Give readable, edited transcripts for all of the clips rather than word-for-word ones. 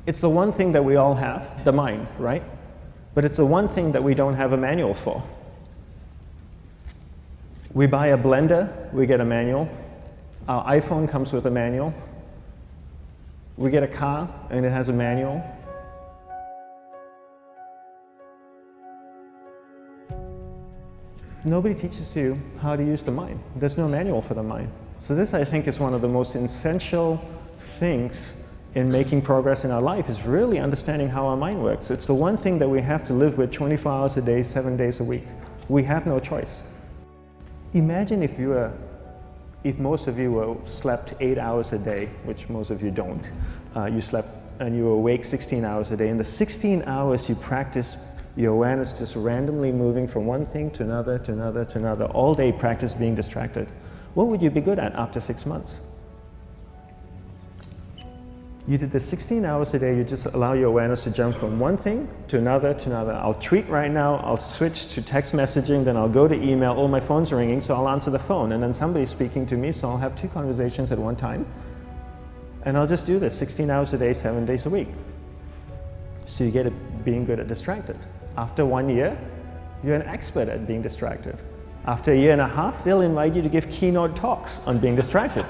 It's the one thing that we all have, the mind, right? But it's the one thing that we don't have a manual for. We buy a blender, we get a manual. Our iPhone comes with a manual. We get a car and it has a manual. Nobody teaches you how to use the mind. There's no manual for the mind. So this, I think, is one of the most essential things in making progress in our life, is really understanding how our mind works. It's the one thing that we have to live with 24 hours a day, 7 days a week. We have no choice. Imagine if most of you slept 8 hours a day, which most of you don't. You slept and you were awake 16 hours a day. In the 16 hours you practice your awareness just randomly moving from one thing to another, to another, to another. All day practice being distracted. What would you be good at after 6 months? You did this 16 hours a day, you just allow your awareness to jump from one thing to another, to another. I'll tweet right now, I'll switch to text messaging, then I'll go to email. Oh, my phone's ringing, so I'll answer the phone. And then somebody's speaking to me, so I'll have 2 conversations at one time. And I'll just do this 16 hours a day, 7 days a week. So you get it being good at distracted. After 1 year, you're an expert at being distracted. After a year and a half, they'll invite you to give keynote talks on being distracted.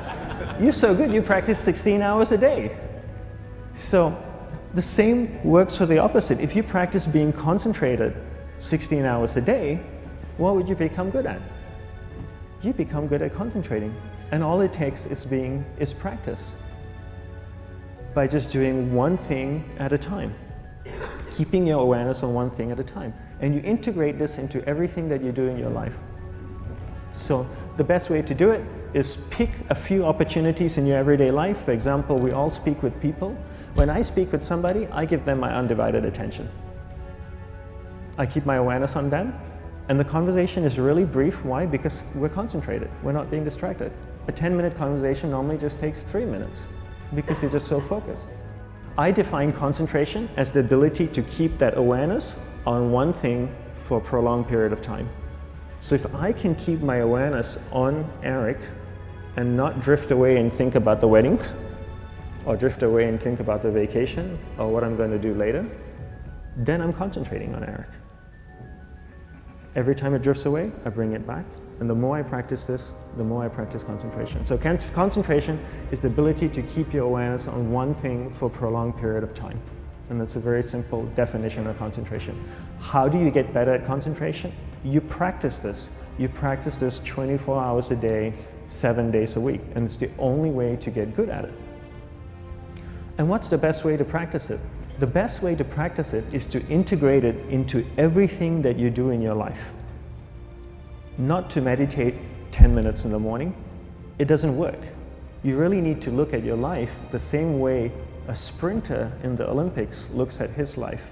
You're so good, you practice 16 hours a day. So the same works for the opposite. If you practice being concentrated 16 hours a day, what would you become good at? You become good at concentrating. And all it takes is practice. By just doing one thing at a time. Keeping your awareness on one thing at a time. And you integrate this into everything that you do in your life. So the best way to do it is pick a few opportunities in your everyday life. For example, we all speak with people. When I speak with somebody, I give them my undivided attention. I keep my awareness on them, and the conversation is really brief. Why? Because we're concentrated. We're not being distracted. A 10-minute conversation normally just takes 3 minutes because you're just so focused. I define concentration as the ability to keep that awareness on one thing for a prolonged period of time. So if I can keep my awareness on Eric and not drift away and think about the wedding, or drift away and think about the vacation, or what I'm going to do later, then I'm concentrating on Eric. Every time it drifts away, I bring it back. And the more I practice this, the more I practice concentration. So concentration is the ability to keep your awareness on one thing for a prolonged period of time. And that's a very simple definition of concentration. How do you get better at concentration? You practice this. You practice this 24 hours a day, 7 days a week. And it's the only way to get good at it. And what's the best way to practice it? The best way to practice it is to integrate it into everything that you do in your life. Not to meditate 10 minutes in the morning. It doesn't work. You really need to look at your life the same way a sprinter in the Olympics looks at his life.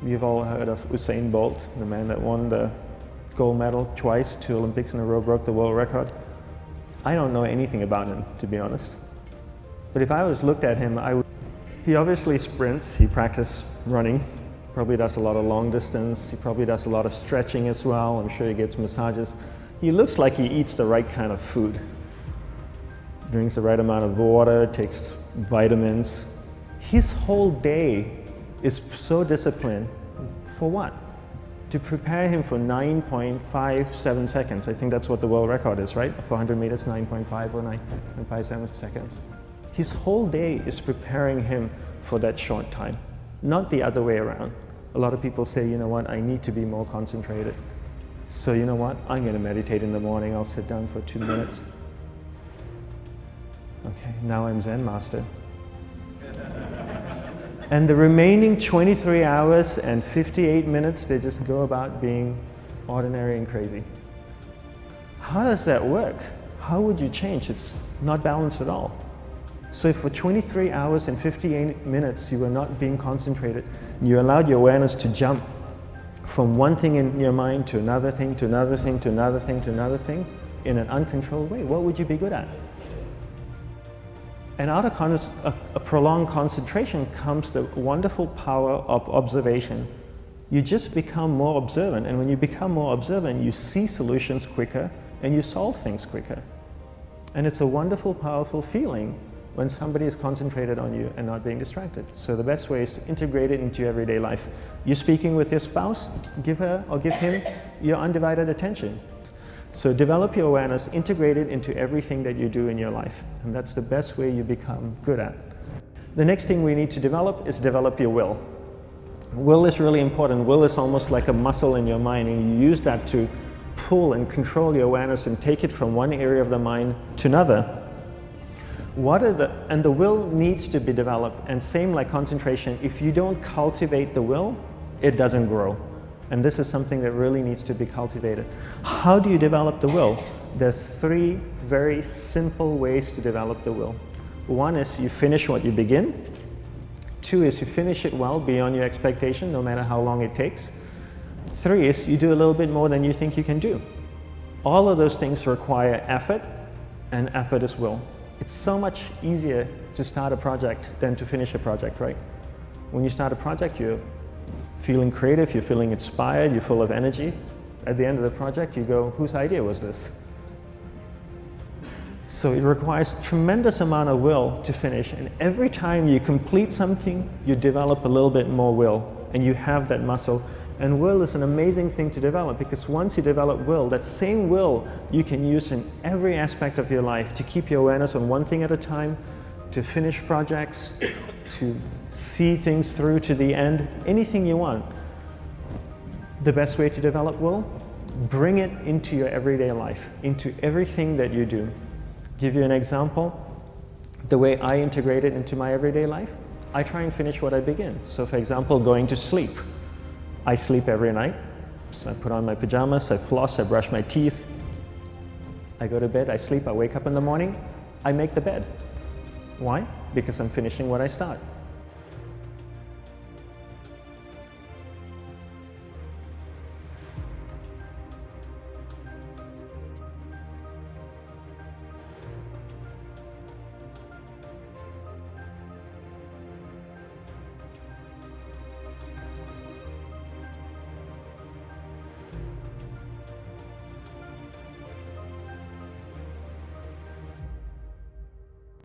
You've all heard of Usain Bolt, the man that won the gold medal twice, 2 Olympics in a row, broke the world record. I don't know anything about him, to be honest. But if I was looked at him, he obviously sprints, he practices running, probably does a lot of long distance, he probably does a lot of stretching as well, I'm sure he gets massages. He looks like he eats the right kind of food. Drinks the right amount of water, takes vitamins. His whole day is so disciplined. For what? To prepare him for 9.57 seconds. I think that's what the world record is, right? For 100 meters, 9.5 or 9.57 seconds. His whole day is preparing him for that short time, not the other way around. A lot of people say, you know what, I need to be more concentrated. So you know what, I'm going to meditate in the morning, I'll sit down for 2 minutes. Okay, now I'm Zen master. And the remaining 23 hours and 58 minutes, they just go about being ordinary and crazy. How does that work? How would you change? It's not balanced at all. So if for 23 hours and 58 minutes you were not being concentrated, you allowed your awareness to jump from one thing in your mind to another thing, to another thing, to another thing, to another thing, in an uncontrolled way, what would you be good at? And out of a prolonged concentration comes the wonderful power of observation. You just become more observant, and when you become more observant, you see solutions quicker and you solve things quicker. And it's a wonderful, powerful feeling when somebody is concentrated on you and not being distracted. So the best way is to integrate it into your everyday life. You're speaking with your spouse, give her or give him your undivided attention. So develop your awareness, integrate it into everything that you do in your life. And that's the best way you become good at. The next thing we need to develop is develop your will. Will is really important. Will is almost like a muscle in your mind, and you use that to pull and control your awareness and take it from one area of the mind to another. And the will needs to be developed, and same like concentration, if you don't cultivate the will, it doesn't grow. And this is something that really needs to be cultivated. How do you develop the will? There's 3 very simple ways to develop the will. 1 is you finish what you begin. 2 is you finish it well beyond your expectation, no matter how long it takes. 3 is you do a little bit more than you think you can do. All of those things require effort, and effort is will. It's so much easier to start a project than to finish a project, right? When you start a project, you're feeling creative, you're feeling inspired, you're full of energy. At the end of the project, you go, whose idea was this? So it requires tremendous amount of will to finish, and every time you complete something, you develop a little bit more will, and you have that muscle. And will is an amazing thing to develop, because once you develop will, that same will you can use in every aspect of your life to keep your awareness on one thing at a time, to finish projects, to see things through to the end, anything you want. The best way to develop will? Bring it into your everyday life, into everything that you do. Give you an example, the way I integrate it into my everyday life, I try and finish what I begin. So for example, going to sleep. I sleep every night, so I put on my pajamas, I floss, I brush my teeth, I go to bed, I sleep, I wake up in the morning, I make the bed. Why? Because I'm finishing what I start.